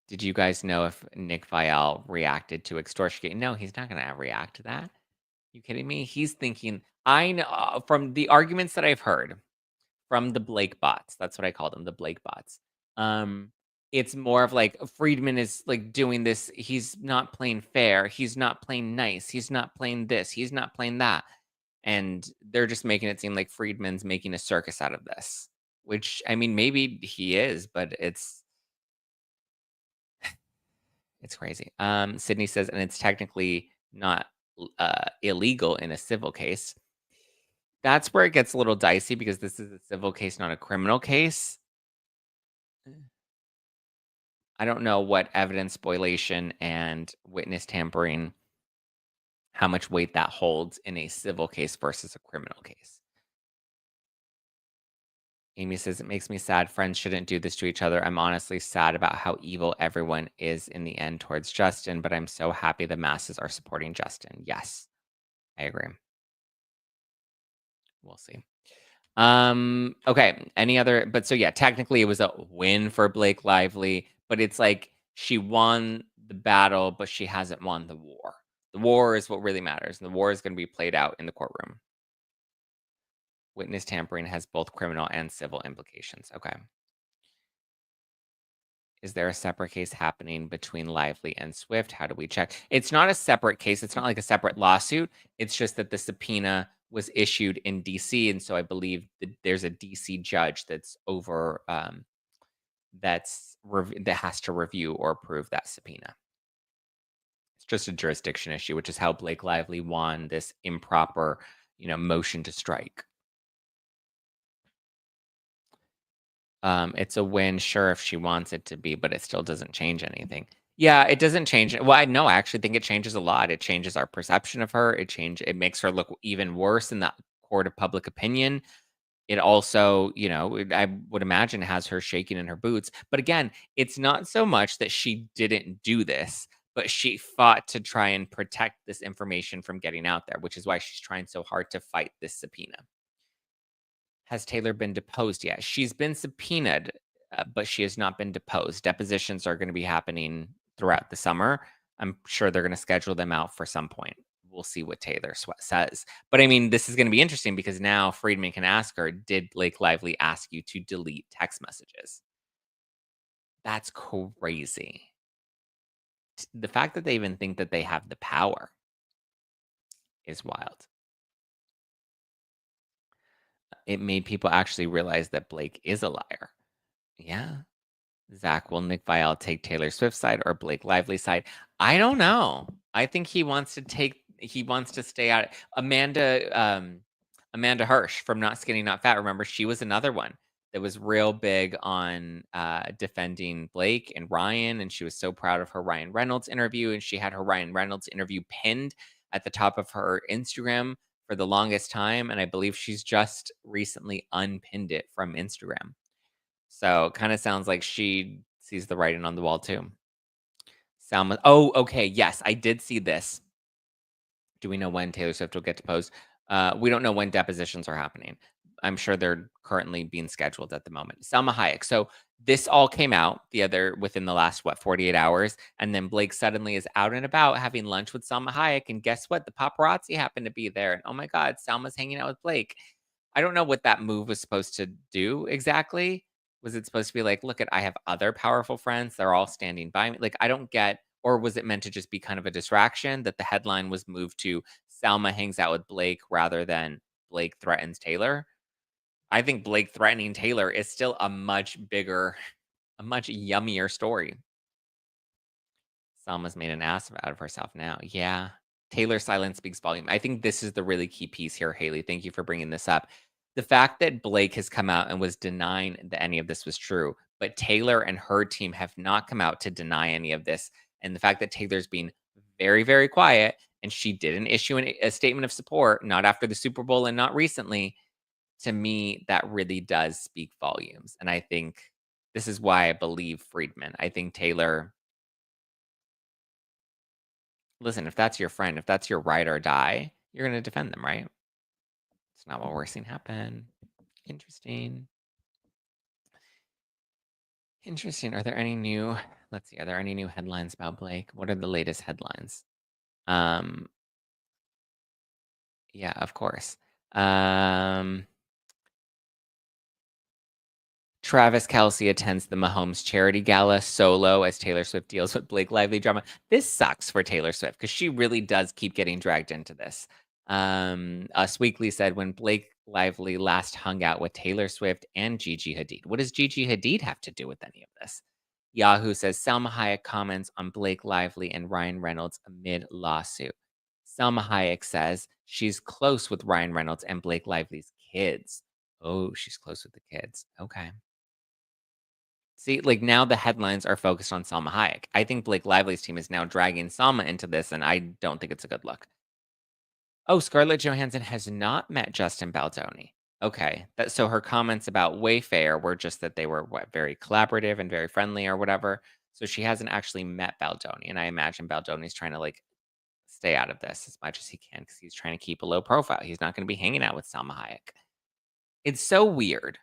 Did you guys know if Nick Vial reacted to extortion? No, he's not gonna react to that. You kidding me? He's thinking, I know from the arguments that I've heard from the Blake bots. That's what I call them, the Blake bots. Um, it's more of like Friedman is like doing this. He's not playing fair. He's not playing nice. He's not playing this. He's not playing that. And they're just making it seem like Friedman's making a circus out of this. Which I mean, maybe he is, but it's crazy. Sydney says, and it's technically not illegal in a civil case. That's where it gets a little dicey because this is a civil case, not a criminal case. I don't know what evidence spoliation and witness tampering, how much weight that holds in a civil case versus a criminal case. Amy says, it makes me sad. Friends shouldn't do this to each other. I'm honestly sad about how evil everyone is in the end towards Justin, but I'm so happy the masses are supporting Justin. Yes, I agree. We'll see. Okay. Any other, but so yeah, technically it was a win for Blake Lively, but it's like she won the battle, but she hasn't won the war. The war is what really matters, and the war is going to be played out in the courtroom. Witness tampering has both criminal and civil implications. Okay. Is there a separate case happening between Lively and Swift? How do we check? It's not a separate case. It's not like a separate lawsuit. It's just that the subpoena was issued in DC, and so I believe that there's a DC judge that's over that has to review or approve that subpoena. It's just a jurisdiction issue, which is how Blake Lively won this improper, motion to strike. It's a win, sure, if she wants it to be, but it still doesn't change anything. Yeah, it doesn't change. Well, I actually think it changes a lot. It changes our perception of her. It makes her look even worse in the court of public opinion. It also, I would imagine has her shaking in her boots. But again, it's not so much that she didn't do this, but she fought to try and protect this information from getting out there, which is why she's trying so hard to fight this subpoena. Has Taylor been deposed yet? She's been subpoenaed, but she has not been deposed. Depositions are going to be happening throughout the summer. I'm sure they're going to schedule them out for some point. We'll see what Taylor says. But I mean, this is going to be interesting because now Friedman can ask her, did Blake Lively ask you to delete text messages? That's crazy. The fact that they even think that they have the power is wild. It made people actually realize that Blake is a liar. Yeah. Zach, will Nick Vial take Taylor Swift's side or Blake Lively's side? I don't know. I think he wants to stay out. Amanda Hirsch from Not Skinny Not Fat. Remember, she was another one that was real big on defending Blake and Ryan, and she was so proud of her Ryan Reynolds interview, and she had her Ryan Reynolds interview pinned at the top of her Instagram for the longest time, and I believe she's just recently unpinned it from Instagram. So, kinda sounds like she sees the writing on the wall too. Salma Oh, okay, yes, I did see this. Do we know when Taylor Swift will get deposed? We don't know when depositions are happening. I'm sure they're currently being scheduled at the moment. Salma Hayek. So this all came out within the last 48 hours, and then Blake suddenly is out and about having lunch with Salma Hayek, and guess what? The paparazzi happened to be there, and oh my God, Salma's hanging out with Blake. I don't know what that move was supposed to do exactly. Was it supposed to be like, look at, I have other powerful friends, they're all standing by me? Like, I don't get, or was it meant to just be kind of a distraction that the headline was moved to Salma hangs out with Blake rather than Blake threatens Taylor? I think Blake threatening Taylor is still a much bigger, a much yummier story. Salma's made an ass out of herself now. Yeah. Taylor's silence speaks volume. I think this is the really key piece here, Haley. Thank you for bringing this up. The fact that Blake has come out and was denying that any of this was true, but Taylor and her team have not come out to deny any of this. And the fact that Taylor's been very, very quiet and she didn't issue a statement of support, not after the Super Bowl and not recently, to me, that really does speak volumes. And I think this is why I believe Friedman. I think Taylor, listen, if that's your friend, if that's your ride or die, you're gonna defend them, right? It's not what we're seeing happen. Interesting. Interesting. Are there any new let's see, are there any new headlines about Blake? What are the latest headlines? Um, yeah, of course. Um, Travis Kelce attends the Mahomes charity gala solo as Taylor Swift deals with Blake Lively drama. This sucks for Taylor Swift because she really does keep getting dragged into this. Us Weekly said when Blake Lively last hung out with Taylor Swift and Gigi Hadid. What does Gigi Hadid have to do with any of this? Yahoo says Salma Hayek comments on Blake Lively and Ryan Reynolds amid lawsuit. Salma Hayek says she's close with Ryan Reynolds and Blake Lively's kids. Oh, she's close with the kids. Okay. See, like, now the headlines are focused on Salma Hayek. I think Blake Lively's team is now dragging Salma into this, and I don't think it's a good look. Oh, Scarlett Johansson has not met Justin Baldoni. Okay, so her comments about Wayfair were just that they were what, very collaborative and very friendly or whatever. So she hasn't actually met Baldoni, and I imagine Baldoni's trying to like stay out of this as much as he can because he's trying to keep a low profile. He's not going to be hanging out with Salma Hayek. It's so weird.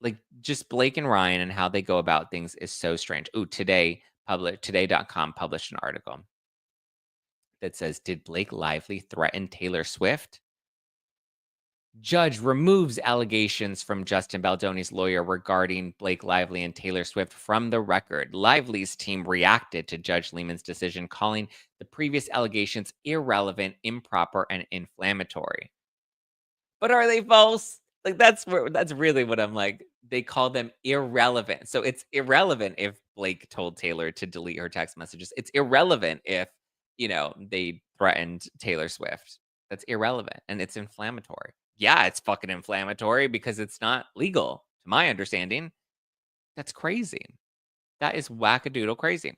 Like, just Blake and Ryan and how they go about things is so strange. Ooh, today.com published an article that says, "Did Blake Lively threaten Taylor Swift?" Judge removes allegations from Justin Baldoni's lawyer regarding Blake Lively and Taylor Swift from the record. Lively's team reacted to Judge Lehman's decision, calling the previous allegations irrelevant, improper, and inflammatory. But are they false? Like, that's really what I'm like, they call them irrelevant. So it's irrelevant if Blake told Taylor to delete her text messages. It's irrelevant if, they threatened Taylor Swift. That's irrelevant, and it's inflammatory. Yeah, it's fucking inflammatory because it's not legal, to my understanding. That's crazy. That is wackadoodle crazy.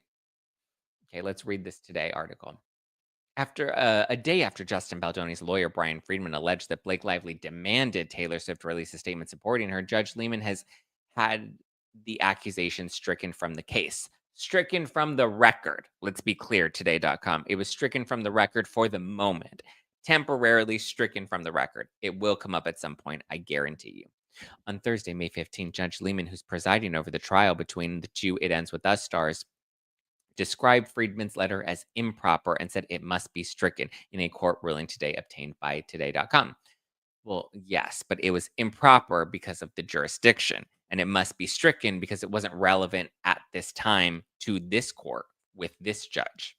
Okay, let's read this Today article. After a day after Justin Baldoni's lawyer, Brian Friedman, alleged that Blake Lively demanded Taylor Swift release a statement supporting her, Judge Lehman has had the accusation stricken from the case. Stricken from the record. Let's be clear, today.com. It was stricken from the record for the moment. Temporarily stricken from the record. It will come up at some point, I guarantee you. On Thursday, May 15th, Judge Lehman, who's presiding over the trial between the two It Ends With Us stars, described Friedman's letter as improper and said it must be stricken in a court ruling today obtained by today.com. Well, yes, but it was improper because of the jurisdiction, and it must be stricken because it wasn't relevant at this time to this court with this judge.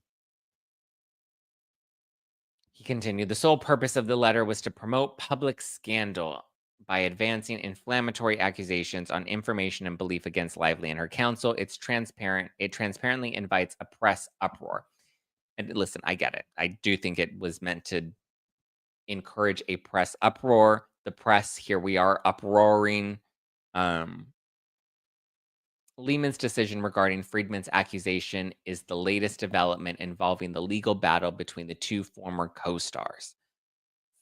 He continued, the sole purpose of the letter was to promote public scandal by advancing inflammatory accusations on information and belief against Lively and her counsel. It's transparent. It transparently invites a press uproar. And listen, I get it. I do think it was meant to encourage a press uproar. The press, here we are uproaring. Lehman's decision regarding Friedman's accusation is the latest development involving the legal battle between the two former co-stars.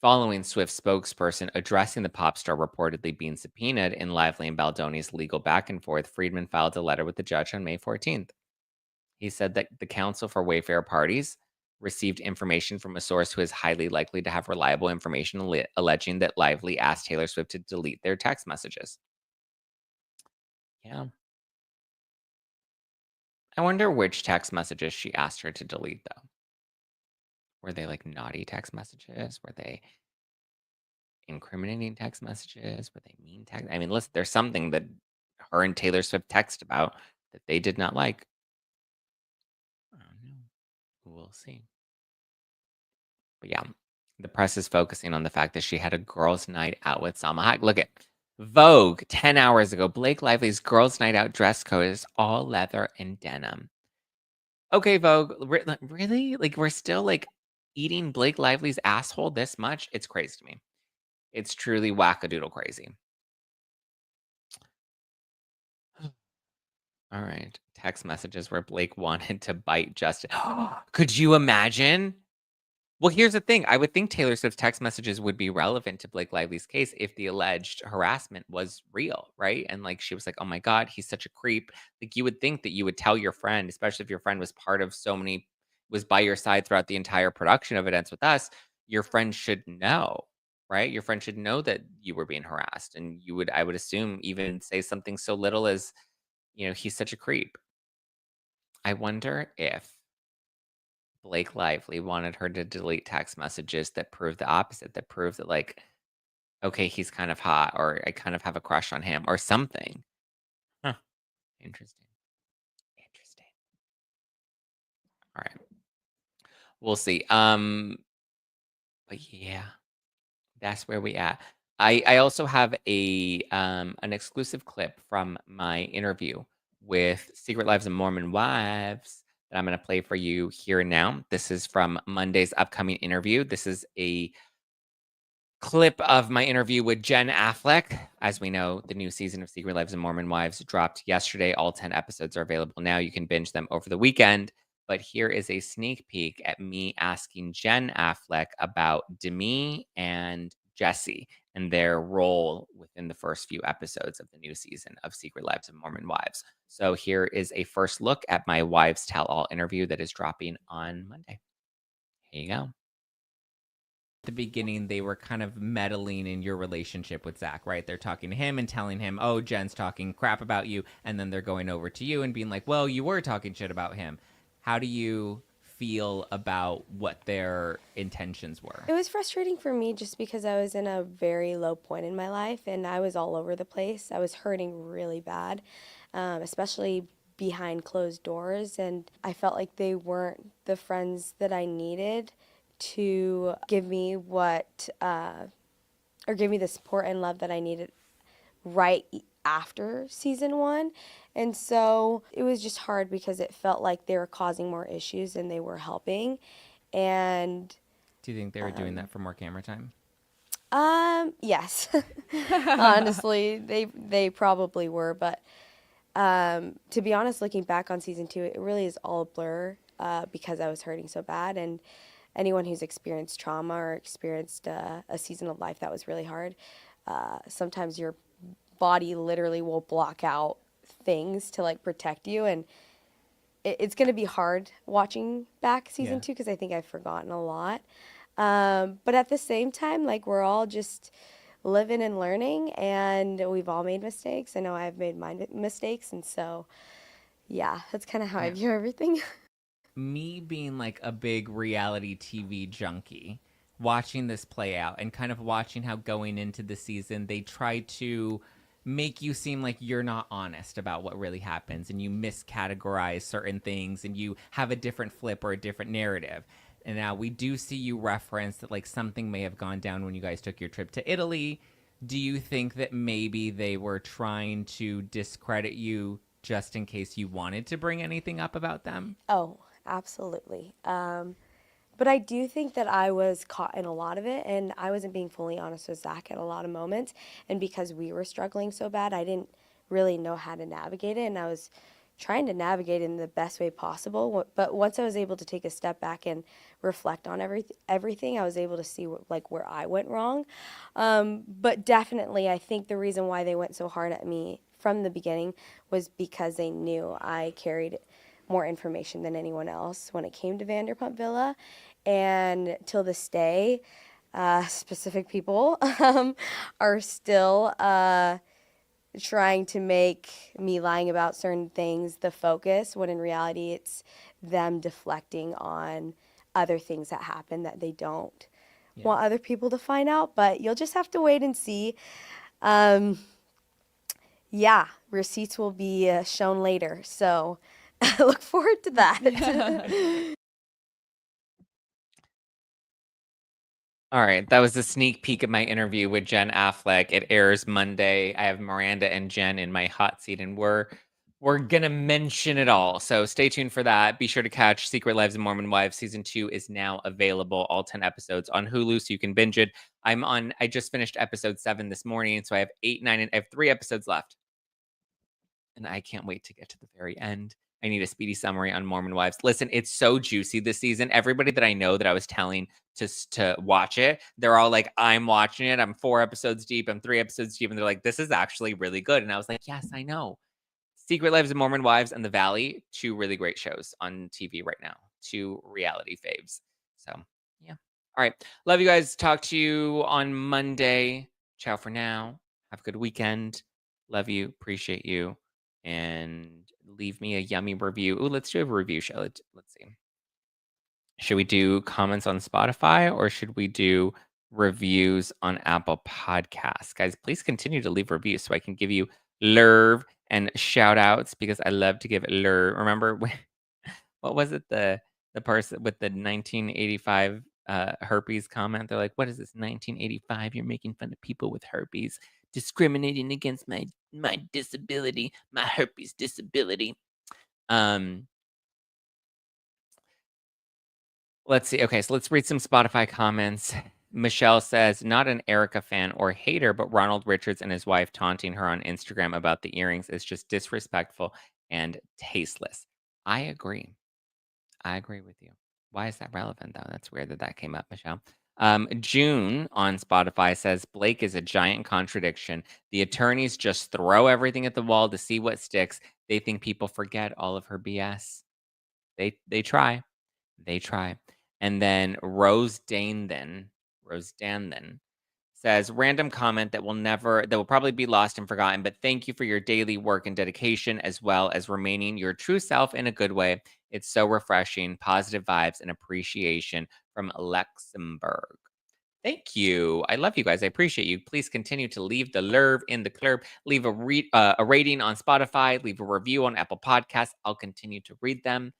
Following Swift's spokesperson addressing the pop star reportedly being subpoenaed in Lively and Baldoni's legal back and forth, Friedman filed a letter with the judge on May 14th. He said that the counsel for Wayfair parties received information from a source who is highly likely to have reliable information alleging that Lively asked Taylor Swift to delete their text messages. Yeah. I wonder which text messages she asked her to delete, though. Were they like naughty text messages? Were they incriminating text messages? Were they mean text? I mean, listen, there's something that her and Taylor Swift text about that they did not like. I don't know. We'll see. But yeah, the press is focusing on the fact that she had a girls' night out with Salma Hayek. Look at Vogue 10 hours ago. Blake Lively's girls' night out dress code is all leather and denim. Okay, Vogue, really? Like, we're still like eating Blake Lively's asshole this much? It's crazy to me. It's truly wackadoodle crazy. All right. Text messages where Blake wanted to bite Justin. Could you imagine? Well, here's the thing. I would think Taylor Swift's text messages would be relevant to Blake Lively's case if the alleged harassment was real, right? And like she was like, "Oh my God, he's such a creep." Like you would think that you would tell your friend, especially if your friend was part of so many, was by your side throughout the entire production of It Ends With Us. Your friend should know, right? Your friend should know that you were being harassed, and you would, I would assume, even say something so little as, he's such a creep. I wonder if Blake Lively wanted her to delete text messages that prove the opposite, that prove that, like, okay, he's kind of hot, or I kind of have a crush on him, or something. Huh. Interesting. Interesting. All right. We'll see. But yeah, that's where we at. I also have an exclusive clip from my interview with Secret Lives of Mormon Wives that I'm going to play for you here now. This is from Monday's upcoming interview. This is a clip of my interview with Jen Affleck. As we know, the new season of Secret Lives of Mormon Wives dropped yesterday. All 10 episodes are available now. You can binge them over the weekend. But here is a sneak peek at me asking Jen Affleck about Demi and Jesse and their role within the first few episodes of the new season of Secret Lives of Mormon Wives. So here is a first look at my Wives Tell All interview that is dropping on Monday. Here you go. The beginning, they were kind of meddling in your relationship with Zack, right? They're talking to him and telling him, "Oh, Jen's talking crap about you," and then they're going over to you and being like, "Well, you were talking shit about him." How do you feel about what their intentions were? It was frustrating for me just because I was in a very low point in my life and I was all over the place. I was hurting really bad, especially behind closed doors, and I felt like they weren't the friends that I needed to give me or give me the support and love that I needed right after season one. And so it was just hard because it felt like they were causing more issues than they were helping. And Do you think they were doing that for more camera time? yes. Honestly, they probably were, but to be honest, looking back on season two, it really is all a blur because I was hurting so bad. And anyone who's experienced trauma or experienced a season of life that was really hard, sometimes your body literally will block out things to like protect you, and it's going to be hard watching back season two because I think I've forgotten a lot. But at the same time, like we're all just living and learning, and we've all made mistakes. I know I've made my mistakes, and so yeah, that's kind of how I Yeah. view everything. Me being like a big reality TV junkie, watching this play out and kind of watching how going into the season they try to make you seem like you're not honest about what really happens, and you miscategorize certain things and you have a different flip or a different narrative. And now we do see you reference that like something may have gone down when you guys took your trip to Italy. Do you think that maybe they were trying to discredit you just in case you wanted to bring anything up about them? Oh, absolutely. But I do think that I was caught in a lot of it, and I wasn't being fully honest with Zach at a lot of moments. And because we were struggling so bad, I didn't really know how to navigate it, and I was trying to navigate it in the best way possible. But once I was able to take a step back and reflect on everything, I was able to see like where I went wrong. But definitely, I think the reason why they went so hard at me from the beginning was because they knew I carried more information than anyone else when it came to Vanderpump Villa. And till this day, specific people are still trying to make me lying about certain things the focus, when in reality, it's them deflecting on other things that happen that they don't Yeah. want other people to find out. But you'll just have to wait and see. Um, yeah, receipts will be shown later. So I look forward to that. All right, that was a sneak peek of my interview with Jen Affleck. It airs Monday. I have Miranda and Jen in my hot seat, and we're gonna mention it all. So stay tuned for that. Be sure to catch Secret Lives of Mormon Wives season 2 is now available, all 10 episodes on Hulu, so you can binge it. I just finished episode 7 this morning, so I have 8, 9, and I have 3 episodes left. And I can't wait to get to the very end. I need a speedy summary on Mormon Wives. Listen, it's so juicy this season. Everybody that I know that I was telling to watch it, they're all like, "I'm watching it. I'm 4 episodes deep. I'm 3 episodes deep," and they're like, "This is actually really good." And I was like, "Yes, I know." Secret Lives of Mormon Wives and The Valley, 2 really great shows on TV right now. 2 reality faves. So, yeah. All right. Love you guys. Talk to you on Monday. Ciao for now. Have a good weekend. Love you. Appreciate you. And leave me a yummy review. Ooh, let's do a review show. Let's see. Should we do comments on Spotify or should we do reviews on Apple Podcasts? Guys, please continue to leave reviews so I can give you love and shout outs because I love to give love. Remember what was it? The person with the 1985 herpes comment. They're like, "What is this 1985? You're making fun of people with herpes, discriminating against my disability, my herpes disability." Um Let's see. Okay, so let's read some Spotify comments. Michelle says, not an Erica fan or hater, but Ronald Richards and his wife taunting her on Instagram about the earrings is just disrespectful and tasteless. I agree. I agree with you. Why is that relevant, though? That's weird that that came up, Michelle. June on Spotify says Blake is a giant contradiction. The attorneys just throw everything at the wall to see what sticks. They think people forget all of her BS. They try. They try. And then Rose Danthen says, random comment that will probably be lost and forgotten, but thank you for your daily work and dedication as well as remaining your true self in a good way. It's so refreshing, positive vibes and appreciation from Luxembourg. Thank you. I love you guys. I appreciate you. Please continue to leave the lurv in the club. Leave a rating on Spotify. Leave a review on Apple Podcasts. I'll continue to read them.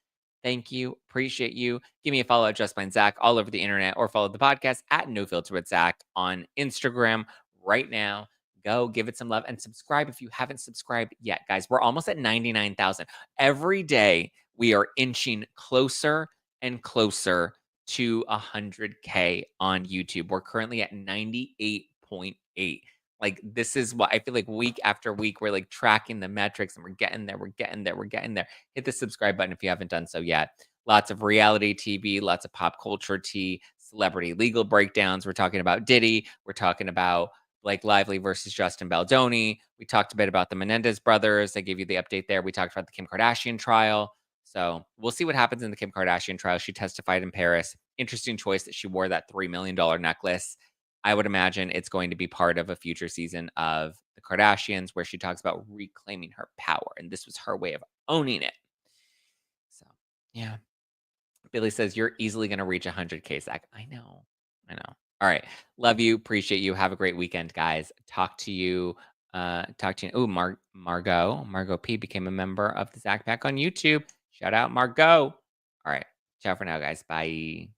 Thank you. Appreciate you. Give me a follow at Just Plain Zack all over the internet or follow the podcast at No Filter with Zack on Instagram right now. Go give it some love and subscribe if you haven't subscribed yet, guys. We're almost at 99,000. Every day we are inching closer and closer to 100K on YouTube. We're currently at 98.8. Like, this is what I feel like week after week, we're like tracking the metrics and we're getting there. We're getting there. We're getting there. Hit the subscribe button if you haven't done so yet. Lots of reality TV, lots of pop culture tea, celebrity legal breakdowns. We're talking about Diddy. We're talking about Blake Lively versus Justin Baldoni. We talked a bit about the Menendez brothers. I gave you the update there. We talked about the Kim Kardashian trial. So we'll see what happens in the Kim Kardashian trial. She testified in Paris. Interesting choice that she wore that $3 million necklace. I would imagine it's going to be part of a future season of the Kardashians where she talks about reclaiming her power. And this was her way of owning it. So, yeah. Billy says, you're easily going to reach 100K, Zach. I know. I know. All right. Love you. Appreciate you. Have a great weekend, guys. Talk to you. Oh, Margot P became a member of the Zach Pack on YouTube. Shout out, Margot. All right. Ciao for now, guys. Bye.